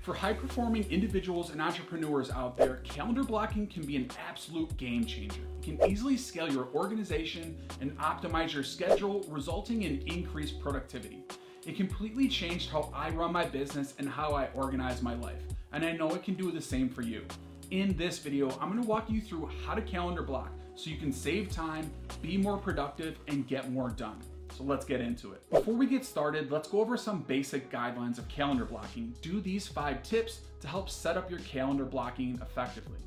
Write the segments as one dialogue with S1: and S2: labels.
S1: For high-performing individuals and entrepreneurs out there, calendar blocking can be an absolute game changer. It can easily scale your organization and optimize your schedule, resulting in increased productivity. It completely changed how I run my business and how I organize my life, and I know it can do the same for you. In this video, I'm going to walk you through how to calendar block so you can save time, be more productive, and get more done. So let's get into it. Before we get started, let's go over some basic guidelines of calendar blocking. Do these 5 tips to help set up your calendar blocking effectively.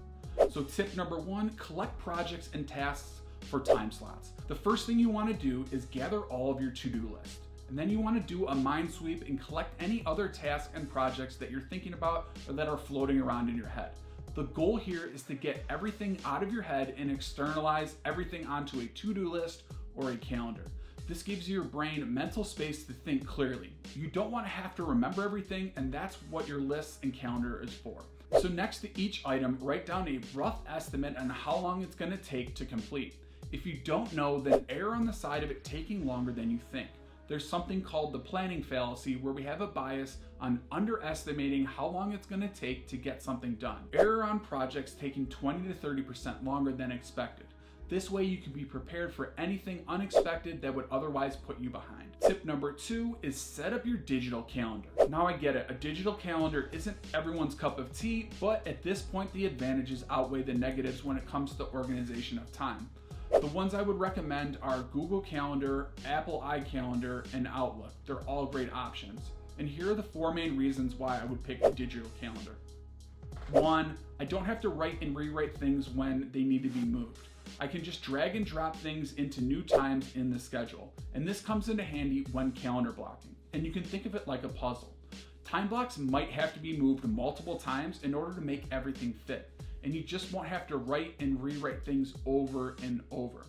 S1: So tip number 1, collect projects and tasks for time slots. The first thing you want to do is gather all of your to-do list. And then you want to do a mind sweep and collect any other tasks and projects that you're thinking about or that are floating around in your head. The goal here is to get everything out of your head and externalize everything onto a to-do list or a calendar. This gives your brain mental space to think clearly. You don't want to have to remember everything, and that's what your list and calendar is for. So next to each item, write down a rough estimate on how long it's going to take to complete. If you don't know, then err on the side of it taking longer than you think. There's something called the planning fallacy where we have a bias on underestimating how long it's going to take to get something done. Error on projects taking 20 to 30% longer than expected. This way you can be prepared for anything unexpected that would otherwise put you behind. Tip number 2 is set up your digital calendar. Now I get it, a digital calendar isn't everyone's cup of tea, but at this point the advantages outweigh the negatives when it comes to organization of time. The ones I would recommend are Google Calendar, Apple iCalendar, and Outlook. They're all great options. And here are the 4 main reasons why I would pick a digital calendar. 1, I don't have to write and rewrite things when they need to be moved. I can just drag and drop things into new times in the schedule. And this comes into handy when calendar blocking. And you can think of it like a puzzle. Time blocks might have to be moved multiple times in order to make everything fit. And you just won't have to write and rewrite things over and over.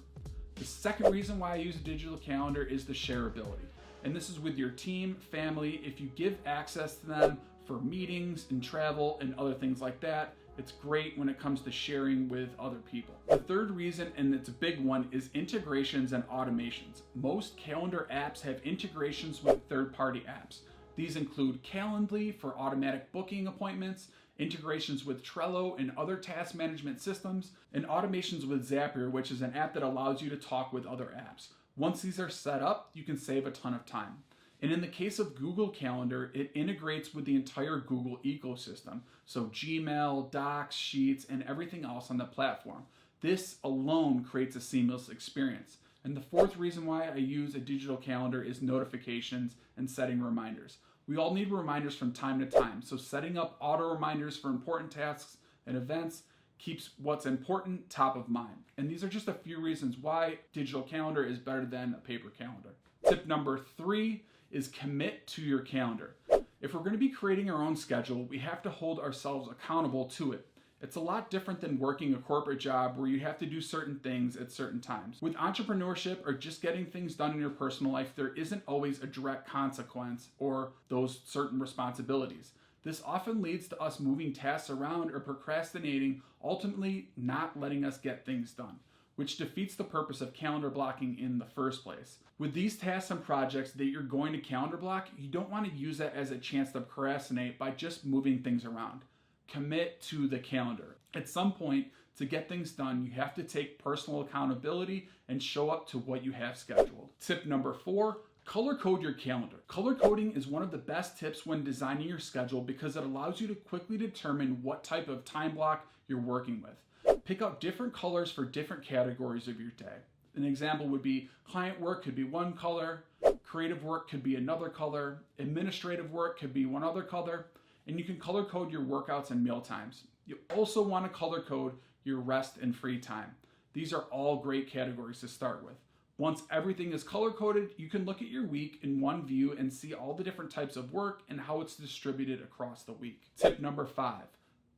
S1: The second reason why I use a digital calendar is the shareability. And this is with your team, family. If you give access to them for meetings and travel and other things like that, it's great when it comes to sharing with other people. The third reason, and it's a big one, is integrations and automations. Most calendar apps have integrations with third-party apps. These include Calendly for automatic booking appointments, integrations with Trello and other task management systems, and automations with Zapier, which is an app that allows you to talk with other apps. Once these are set up, you can save a ton of time. And in the case of Google Calendar, it integrates with the entire Google ecosystem. So Gmail, Docs, Sheets, and everything else on the platform. This alone creates a seamless experience. And the fourth reason why I use a digital calendar is notifications and setting reminders. We all need reminders from time to time, so setting up auto reminders for important tasks and events keeps what's important top of mind. And these are just a few reasons why digital calendar is better than a paper calendar. Tip number 3 is commit to your calendar. If we're going to be creating our own schedule, we have to hold ourselves accountable to it. It's a lot different than working a corporate job where you have to do certain things at certain times. With entrepreneurship or just getting things done in your personal life, there isn't always a direct consequence or those certain responsibilities. This often leads to us moving tasks around or procrastinating, ultimately not letting us get things done, which defeats the purpose of calendar blocking in the first place. With these tasks and projects that you're going to calendar block, you don't want to use that as a chance to procrastinate by just moving things around. Commit to the calendar. At some point, to get things done, you have to take personal accountability and show up to what you have scheduled. Tip number 4, color code your calendar. Color coding is one of the best tips when designing your schedule because it allows you to quickly determine what type of time block you're working with. Pick out different colors for different categories of your day. An example would be client work could be one color, creative work could be another color, administrative work could be one other color, and you can color code your workouts and meal times. You also want to color code your rest and free time. These are all great categories to start with. Once everything is color coded, you can look at your week in one view and see all the different types of work and how it's distributed across the week. Tip number 5,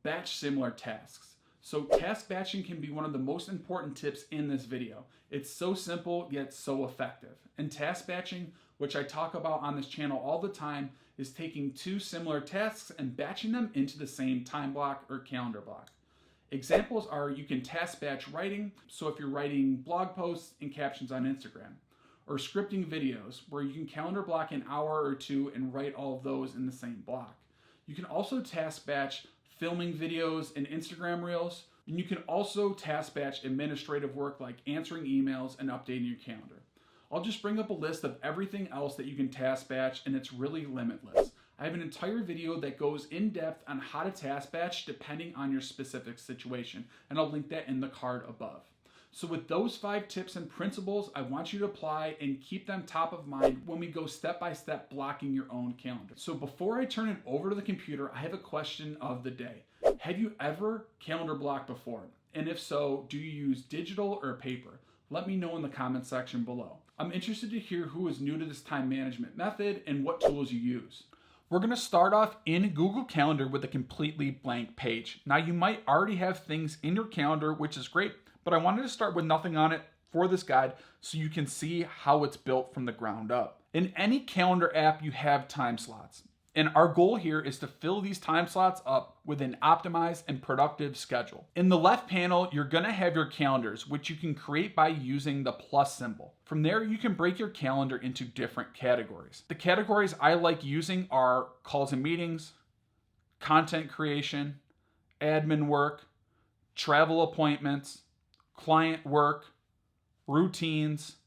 S1: batch similar tasks. So task batching can be one of the most important tips in this video. It's so simple yet so effective. And task batching, which I talk about on this channel all the time, is taking 2 similar tasks and batching them into the same time block or calendar block. Examples are you can task batch writing, so if you're writing blog posts and captions on Instagram, or scripting videos where you can calendar block an hour or 2 and write all of those in the same block. You can also task batch filming videos and Instagram reels. And you can also task batch administrative work like answering emails and updating your calendar. I'll just bring up a list of everything else that you can task batch, and it's really limitless. I have an entire video that goes in depth on how to task batch depending on your specific situation, and I'll link that in the card above. So with those 5 tips and principles, I want you to apply and keep them top of mind when we go step by step blocking your own calendar. So before I turn it over to the computer, I have a question of the day. Have you ever calendar blocked before? And if so, do you use digital or paper? Let me know in the comment section below. I'm interested to hear who is new to this time management method and what tools you use. We're going to start off in Google Calendar with a completely blank page. Now you might already have things in your calendar, which is great, but I wanted to start with nothing on it for this guide so you can see how it's built from the ground up. In any calendar app, you have time slots. And our goal here is to fill these time slots up with an optimized and productive schedule. In the left panel, you're gonna have your calendars, which you can create by using the plus symbol. From there, you can break your calendar into different categories. The categories I like using are calls and meetings, content creation, admin work, travel appointments, client work, routines,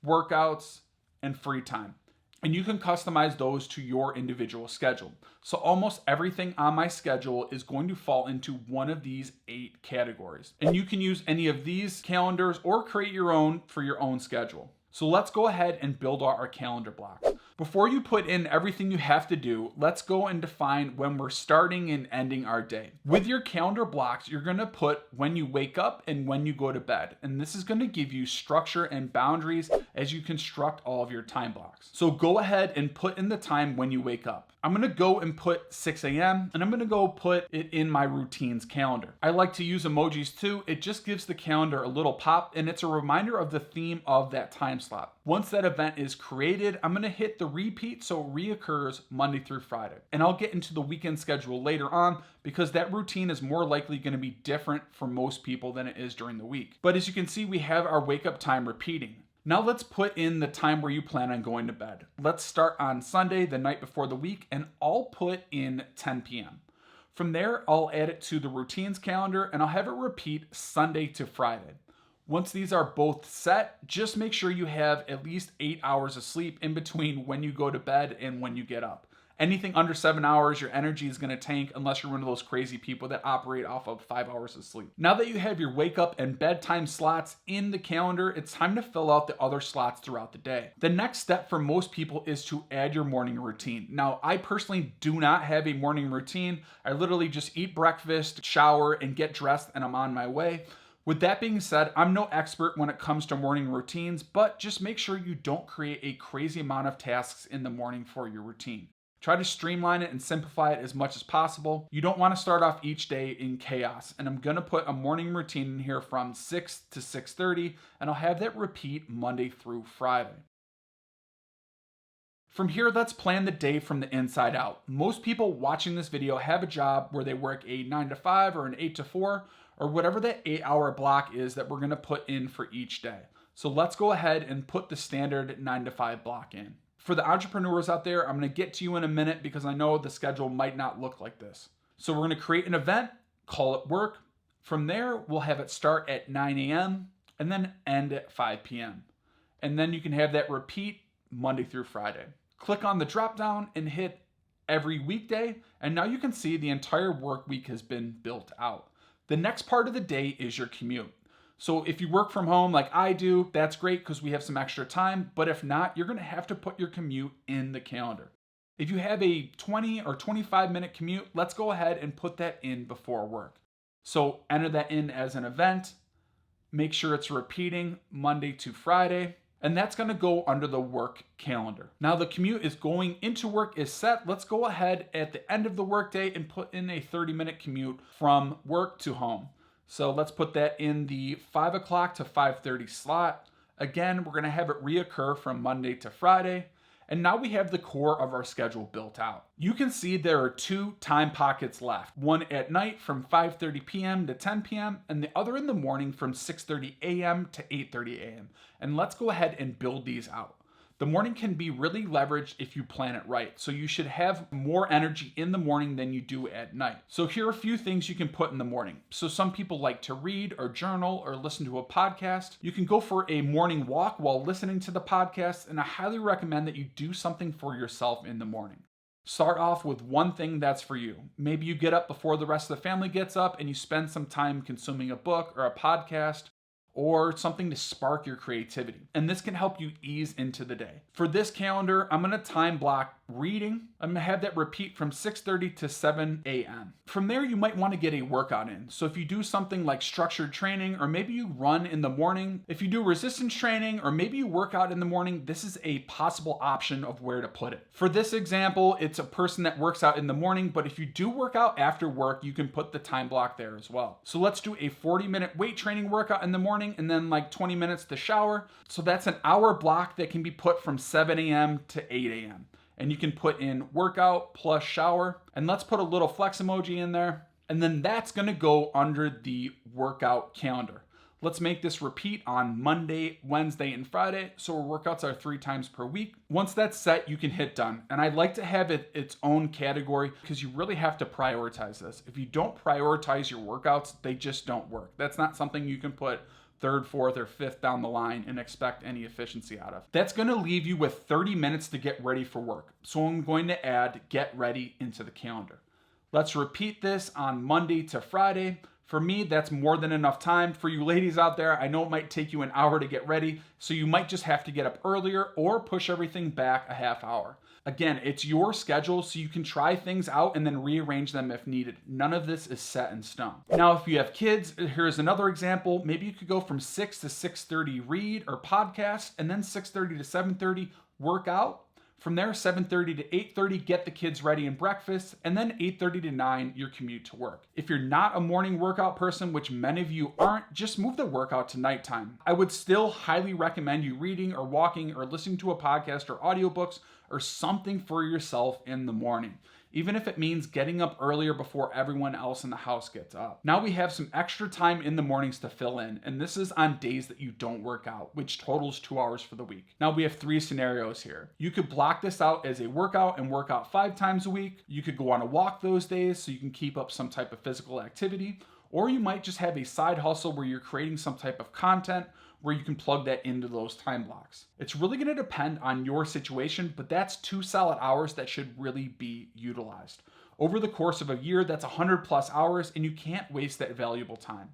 S1: workouts, and free time. And you can customize those to your individual schedule. So almost everything on my schedule is going to fall into one of these 8 categories. And you can use any of these calendars or create your own for your own schedule. So let's go ahead and build our calendar blocks. Before you put in everything you have to do, let's go and define when we're starting and ending our day. With your calendar blocks, you're gonna put when you wake up and when you go to bed. And this is gonna give you structure and boundaries as you construct all of your time blocks. So go ahead and put in the time when you wake up. I'm gonna go and put 6 a.m. and I'm gonna go put it in my routines calendar. I like to use emojis too. It just gives the calendar a little pop and it's a reminder of the theme of that time slot. Once that event is created, I'm gonna hit the repeat so it reoccurs Monday through Friday. And I'll get into the weekend schedule later on because that routine is more likely gonna be different for most people than it is during the week. But as you can see, we have our wake up time repeating. Now let's put in the time where you plan on going to bed. Let's start on Sunday, the night before the week, and I'll put in 10 p.m. From there, I'll add it to the routines calendar and I'll have it repeat Sunday to Friday. Once these are both set, just make sure you have at least 8 hours of sleep in between when you go to bed and when you get up. Anything under 7 hours, your energy is going to tank unless you're one of those crazy people that operate off of 5 hours of sleep. Now that you have your wake up and bedtime slots in the calendar, it's time to fill out the other slots throughout the day. The next step for most people is to add your morning routine. Now, I personally do not have a morning routine. I literally just eat breakfast, shower, and get dressed, and I'm on my way. With that being said, I'm no expert when it comes to morning routines, but just make sure you don't create a crazy amount of tasks in the morning for your routine. Try to streamline it and simplify it as much as possible. You don't want to start off each day in chaos. And I'm going to put a morning routine in here from 6 to 6:30, and I'll have that repeat Monday through Friday. From here, let's plan the day from the inside out. Most people watching this video have a job where they work a 9 to 5 or an 8 to 4, or whatever that 8-hour block is that we're going to put in for each day. So let's go ahead and put the standard 9 to 5 block in. For the entrepreneurs out there, I'm going to get to you in a minute because I know the schedule might not look like this. So we're going to create an event, call it work. From there, we'll have it start at 9 a.m. and then end at 5 p.m. And then you can have that repeat Monday through Friday. Click on the drop down and hit every weekday, and now you can see the entire work week has been built out. The next part of the day is your commute. So if you work from home like I do, that's great because we have some extra time. But if not, you're going to have to put your commute in the calendar. If you have a 20 or 25 minute commute, let's go ahead and put that in before work. So enter that in as an event. Make sure it's repeating Monday to Friday. And that's going to go under the work calendar. Now the commute is going into work is set. Let's go ahead at the end of the workday and put in a 30-minute commute from work to home. So let's put that in the 5 o'clock to 5:30 slot. Again, we're going to have it reoccur from Monday to Friday. And now we have the core of our schedule built out. You can see there are 2 time pockets left. One at night from 5:30 p.m. to 10 p.m. and the other in the morning from 6:30 a.m. to 8:30 a.m. And let's go ahead and build these out. The morning can be really leveraged if you plan it right. So you should have more energy in the morning than you do at night. So here are a few things you can put in the morning. So some people like to read or journal or listen to a podcast. You can go for a morning walk while listening to the podcast, and I highly recommend that you do something for yourself in the morning. Start off with one thing that's for you. Maybe you get up before the rest of the family gets up and you spend some time consuming a book or a podcast or something to spark your creativity. And this can help you ease into the day. For this calendar, I'm gonna time block reading. I'm gonna have that repeat from 6:30 to 7 a.m. From there, you might wanna get a workout in. So if you do something like structured training, or maybe you run in the morning, if you do resistance training, or maybe you work out in the morning, this is a possible option of where to put it. For this example, it's a person that works out in the morning, but if you do work out after work, you can put the time block there as well. So let's do a 40-minute weight training workout in the morning, and then like 20 minutes to shower. So that's an hour block that can be put from 7 a.m. to 8 a.m. And you can put in workout plus shower. And let's put a little flex emoji in there. And then that's gonna go under the workout calendar. Let's make this repeat on Monday, Wednesday, and Friday. So our workouts are 3 times per week. Once that's set, you can hit done. And I like to have it its own category because you really have to prioritize this. If you don't prioritize your workouts, they just don't work. That's not something you can put 3rd, 4th, or 5th down the line and expect any efficiency out of. That's gonna leave you with 30 minutes to get ready for work. So I'm going to add get ready into the calendar. Let's repeat this on Monday to Friday. For me, that's more than enough time. For you ladies out there, I know it might take you an hour to get ready, so you might just have to get up earlier or push everything back a half hour. Again, it's your schedule, so you can try things out and then rearrange them if needed. None of this is set in stone. Now, if you have kids, here's another example. Maybe you could go from 6 to 6:30 read or podcast, and then 6:30 to 7:30 work out. From there, 7:30 to 8:30, get the kids ready and breakfast, and then 8:30 to 9, your commute to work. If you're not a morning workout person, which many of you aren't, just move the workout to nighttime. I would still highly recommend you reading or walking or listening to a podcast or audiobooks or something for yourself in the morning, even if it means getting up earlier before everyone else in the house gets up. Now we have some extra time in the mornings to fill in, and this is on days that you don't work out, which totals 2 hours for the week. Now we have 3 scenarios here. You could block this out as a workout and work out 5 times a week. You could go on a walk those days so you can keep up some type of physical activity, or you might just have a side hustle where you're creating some type of content where you can plug that into those time blocks. It's really going to depend on your situation, but that's 2 solid hours that should really be utilized. Over the course of a year, that's 100 plus hours, and you can't waste that valuable time.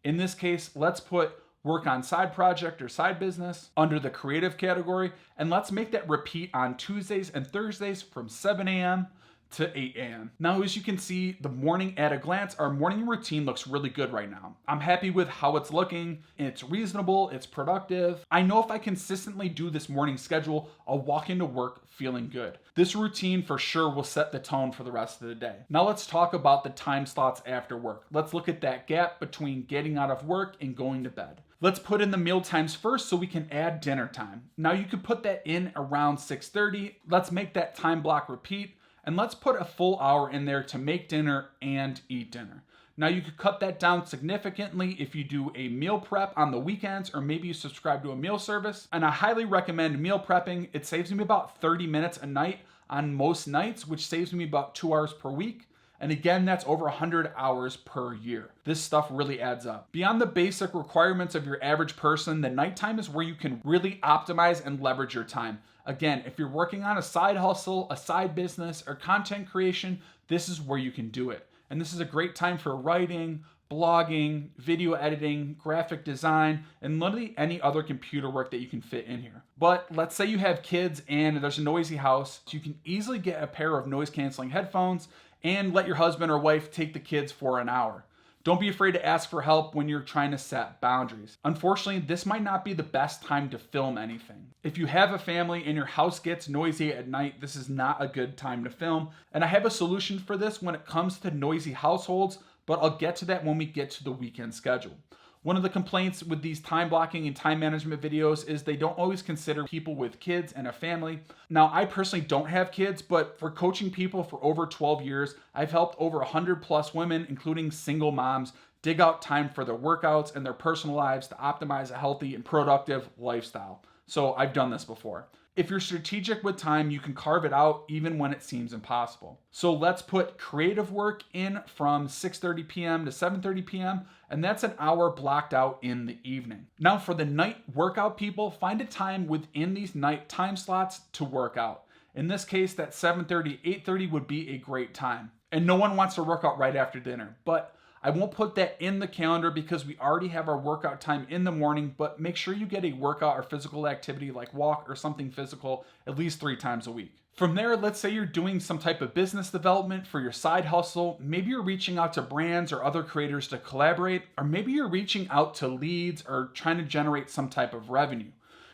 S1: In this case, let's put work on side project or side business under the creative category, and let's make that repeat on Tuesdays and Thursdays from 7 a.m. to 8 a.m. Now, as you can see, the morning at a glance, our morning routine looks really good right now. I'm happy with how it's looking. It's reasonable, it's productive. I know if I consistently do this morning schedule, I'll walk into work feeling good. This routine for sure will set the tone for the rest of the day. Now let's talk about the time slots after work. Let's look at that gap between getting out of work and going to bed. Let's put in the meal times first so we can add dinner time. Now you could put that in around 6:30. Let's make that time block repeat. And let's put a full hour in there to make dinner and eat dinner. Now you could cut that down significantly if you do a meal prep on the weekends, or maybe you subscribe to a meal service. And I highly recommend meal prepping. It saves me about 30 minutes a night on most nights, which saves me about 2 hours per week. And again, that's over 100 hours per year. This stuff really adds up. Beyond the basic requirements of your average person, the nighttime is where you can really optimize and leverage your time. Again, if you're working on a side hustle, a side business, or content creation, this is where you can do it. And this is a great time for writing, blogging, video editing, graphic design, and literally any other computer work that you can fit in here. But let's say you have kids and there's a noisy house, so you can easily get a pair of noise canceling headphones and let your husband or wife take the kids for an hour. Don't be afraid to ask for help when you're trying to set boundaries. Unfortunately, this might not be the best time to film anything. If you have a family and your house gets noisy at night, this is not a good time to film. And I have a solution for this when it comes to noisy households, but I'll get to that when we get to the weekend schedule. One of the complaints with these time blocking and time management videos is they don't always consider people with kids and a family. Now, I personally don't have kids, but for coaching people for over 12 years, I've helped over 100 plus women, including single moms, dig out time for their workouts and their personal lives to optimize a healthy and productive lifestyle. So I've done this before. If you're strategic with time, you can carve it out even when it seems impossible. So let's put creative work in from 6:30 p.m. to 7:30 p.m., and that's an hour blocked out in the evening. Now for the night workout people, find a time within these night time slots to work out. In this case, that 7:30, 8:30 would be a great time. And no one wants to work out right after dinner, but I won't put that in the calendar because we already have our workout time in the morning, but make sure you get a workout or physical activity like walk or something physical at least 3 times a week. From there, let's say you're doing some type of business development for your side hustle. Maybe you're reaching out to brands or other creators to collaborate, or maybe you're reaching out to leads or trying to generate some type of revenue.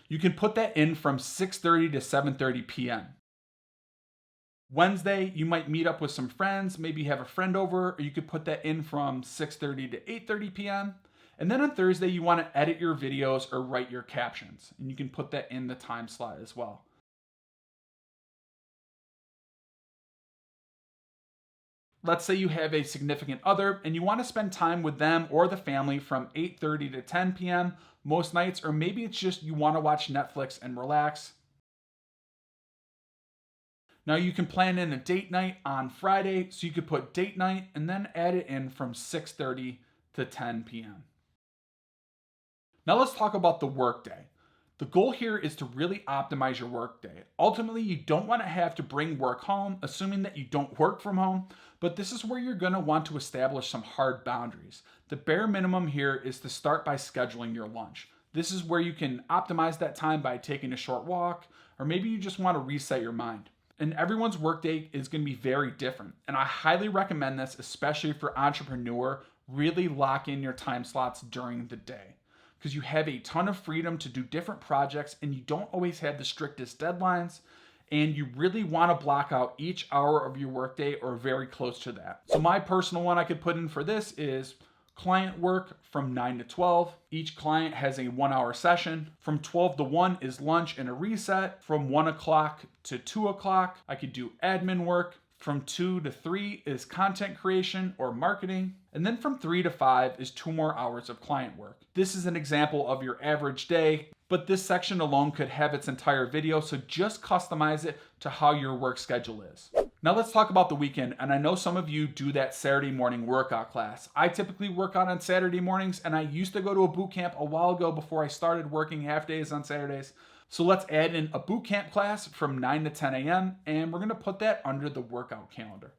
S1: You can put that in from 6:30 to 7:30 p.m. Wednesday, you might meet up with some friends, maybe have a friend over, or you could put that in from 6:30 to 8:30 p.m. And then on Thursday, you want to edit your videos or write your captions, and you can put that in the time slot as well. Let's say you have a significant other and you want to spend time with them or the family from 8:30 to 10 p.m. most nights, or maybe it's just you want to watch Netflix and relax. Now you can plan in a date night on Friday, so you could put date night and then add it in from 6:30 to 10 p.m. Now let's talk about the workday. The goal here is to really optimize your workday. Ultimately, you don't want to have to bring work home, assuming that you don't work from home, but this is where you're going to want to establish some hard boundaries. The bare minimum here is to start by scheduling your lunch. This is where you can optimize that time by taking a short walk, or maybe you just want to reset your mind. And everyone's workday is going to be very different. And I highly recommend this, especially for entrepreneur. Really lock in your time slots during the day because you have a ton of freedom to do different projects and you don't always have the strictest deadlines. And you really want to block out each hour of your workday or very close to that. So my personal one I could put in for this is client work from 9 to 12. Each client has a 1-hour session. From 12 to 1 is lunch and a reset. From 1 o'clock to 2 o'clock, I could do admin work. From 2 to 3 is content creation or marketing. And then from 3 to 5 is 2 more hours of client work. This is an example of your average day, but this section alone could have its entire video, so just customize it to how your work schedule is. Now let's talk about the weekend, and I know some of you do that Saturday morning workout class. I typically work out on Saturday mornings, and I used to go to a boot camp a while ago before I started working half days on Saturdays. So let's add in a boot camp class from 9 to 10 a.m., and we're gonna put that under the workout calendar.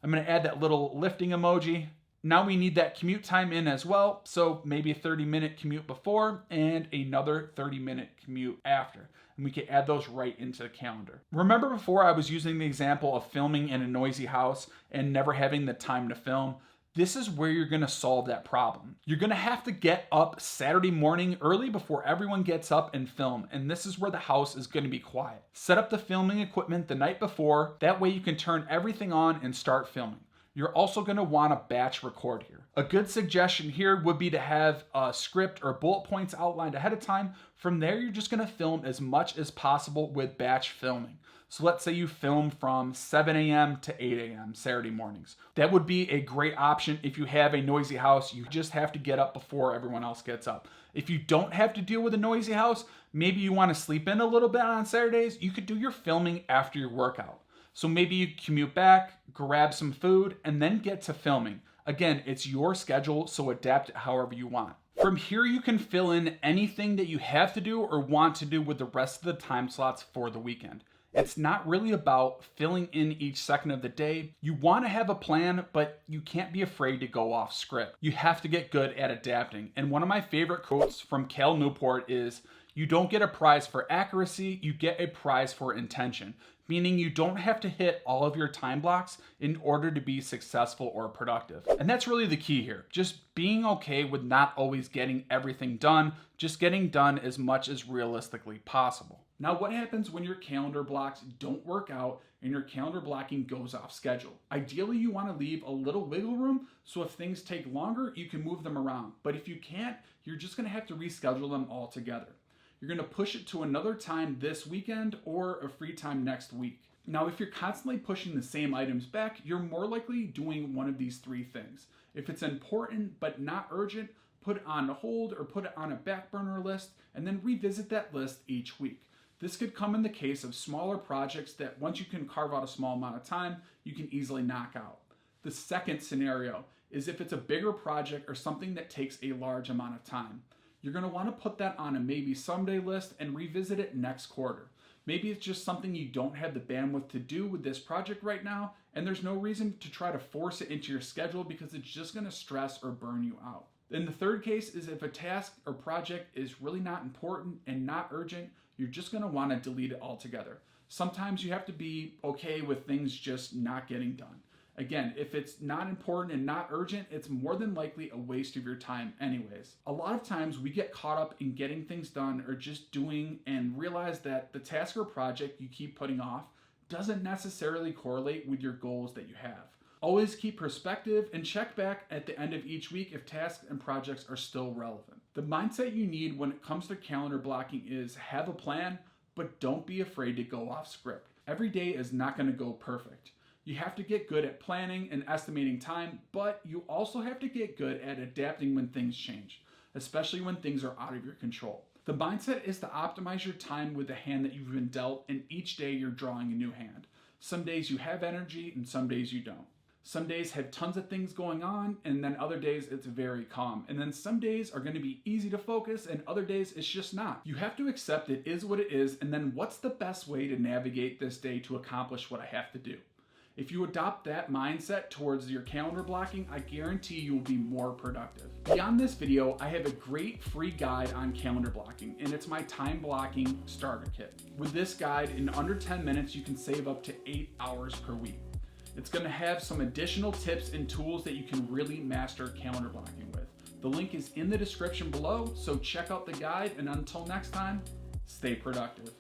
S1: I'm gonna add that little lifting emoji. Now we need that commute time in as well, so maybe a 30-minute commute before and another 30-minute commute after. And we can add those right into the calendar. Remember before I was using the example of filming in a noisy house and never having the time to film? This is where you're gonna solve that problem. You're gonna have to get up Saturday morning early before everyone gets up and film, and this is where the house is gonna be quiet. Set up the filming equipment the night before, that way you can turn everything on and start filming. You're also going to want to batch record here. A good suggestion here would be to have a script or bullet points outlined ahead of time. From there, you're just going to film as much as possible with batch filming. So let's say you film from 7 a.m. to 8 a.m. Saturday mornings. That would be a great option if you have a noisy house. You just have to get up before everyone else gets up. If you don't have to deal with a noisy house, maybe you want to sleep in a little bit on Saturdays, you could do your filming after your workout. So maybe you commute back, grab some food, and then get to filming. Again, it's your schedule, so adapt it however you want. From here, you can fill in anything that you have to do or want to do with the rest of the time slots for the weekend. It's not really about filling in each second of the day. You want to have a plan, but you can't be afraid to go off script. You have to get good at adapting. And one of my favorite quotes from Karl Newport is, "You don't get a prize for accuracy, you get a prize for intention." Meaning you don't have to hit all of your time blocks in order to be successful or productive. And that's really the key here. Just being okay with not always getting everything done, just getting done as much as realistically possible. Now, what happens when your calendar blocks don't work out and your calendar blocking goes off schedule? Ideally, you want to leave a little wiggle room so if things take longer, you can move them around. But if you can't, you're just going to have to reschedule them altogether. You're going to push it to another time this weekend or a free time next week. Now, if you're constantly pushing the same items back, you're more likely doing one of these 3 things. If it's important but not urgent, put it on hold or put it on a back burner list and then revisit that list each week. This could come in the case of smaller projects that once you can carve out a small amount of time, you can easily knock out. The second scenario is if it's a bigger project or something that takes a large amount of time. You're going to want to put that on a maybe someday list and revisit it next quarter. Maybe it's just something you don't have the bandwidth to do with this project right now, and there's no reason to try to force it into your schedule because it's just going to stress or burn you out. Then the third case is if a task or project is really not important and not urgent, you're just going to want to delete it altogether. Sometimes you have to be okay with things just not getting done. Again, if it's not important and not urgent, it's more than likely a waste of your time anyways. A lot of times we get caught up in getting things done or just doing and realize that the task or project you keep putting off doesn't necessarily correlate with your goals that you have. Always keep perspective and check back at the end of each week if tasks and projects are still relevant. The mindset you need when it comes to calendar blocking is have a plan, but don't be afraid to go off script. Every day is not going to go perfect. You have to get good at planning and estimating time, but you also have to get good at adapting when things change, especially when things are out of your control. The mindset is to optimize your time with the hand that you've been dealt, and each day you're drawing a new hand. Some days you have energy and some days you don't. Some days have tons of things going on, and then other days it's very calm. And then some days are going to be easy to focus, and other days it's just not. You have to accept it is what it is, and then what's the best way to navigate this day to accomplish what I have to do? If you adopt that mindset towards your calendar blocking, I guarantee you will be more productive. Beyond this video, I have a great free guide on calendar blocking, and it's my time blocking starter kit. With this guide, in under 10 minutes, you can save up to 8 hours per week. It's going to have some additional tips and tools that you can really master calendar blocking with. The link is in the description below, so check out the guide, and until next time, stay productive.